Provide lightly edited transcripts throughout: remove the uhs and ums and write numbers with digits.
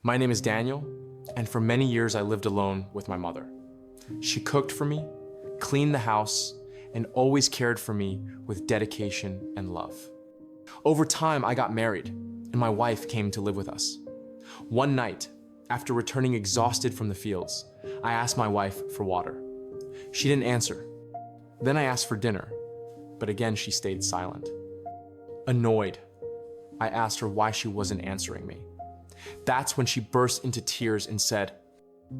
My name is Daniel, and for many years I lived alone with my mother. She cooked for me, cleaned the house, and always cared for me with dedication and love. Over time, I got married, and my wife came to live with us. One night, after returning exhausted from the fields, I asked my wife for water. She didn't answer. Then I asked for dinner, but again she stayed silent. Annoyed, I asked her why she wasn't answering me. That's when she burst into tears and said,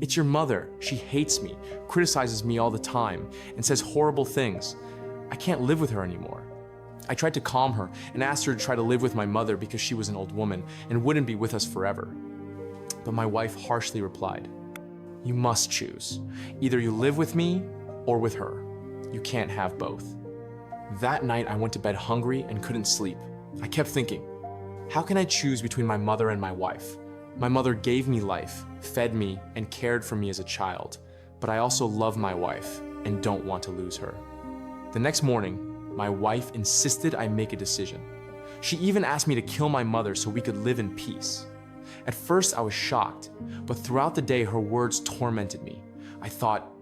"It's your mother. She hates me, criticizes me all the time, and says horrible things. I can't live with her anymore." I tried to calm her and asked her to try to live with my mother because she was an old woman and wouldn't be with us forever. But my wife harshly replied, "You must choose. Either you live with me or with her. You can't have both." That night I went to bed hungry and couldn't sleep. I kept thinking, how can I choose between my mother and my wife? My mother gave me life, fed me, and cared for me as a child, but I also love my wife and don't want to lose her. The next morning, my wife insisted I make a decision. She even asked me to kill my mother so we could live in peace. At first I was shocked, but throughout the day her words tormented me. I thought,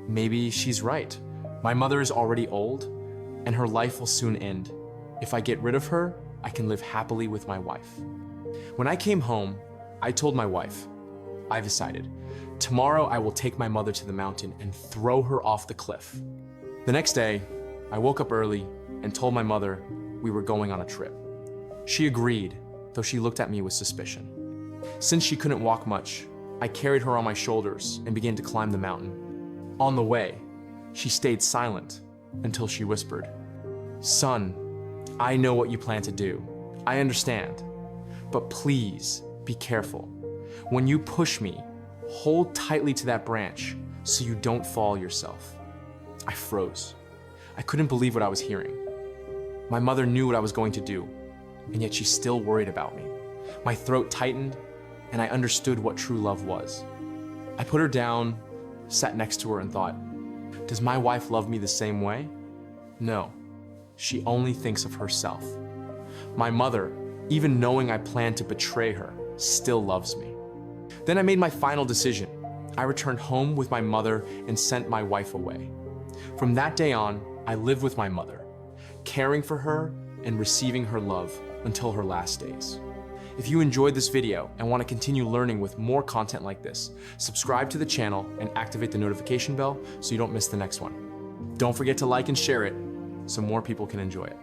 maybe she's right. My mother is already old, and her life will soon end. If I get rid of her, I can live happily with my wife. When I came home, I told my wife, "I've decided. Tomorrow I will take my mother to the mountain and throw her off the cliff." The next day, I woke up early and told my mother we were going on a trip. She agreed, though she looked at me with suspicion. Since she couldn't walk much, I carried her on my shoulders and began to climb the mountain. On the way, she stayed silent until she whispered, "Son, I know what you plan to do. I understand. But please be careful. When you push me, hold tightly to that branch so you don't fall yourself." I froze. I couldn't believe what I was hearing. My mother knew what I was going to do, and yet she still worried about me. My throat tightened, and I understood what true love was. I put her down, sat next to her, and thought, does my wife love me the same way? No, she only thinks of herself. My mother, even knowing I planned to betray her, still loves me. Then I made my final decision. I returned home with my mother and sent my wife away. From that day on, I lived with my mother, caring for her and receiving her love until her last days. If you enjoyed this video and want to continue learning with more content like this, subscribe to the channel and activate the notification bell so you don't miss the next one. Don't forget to like and share it so more people can enjoy it.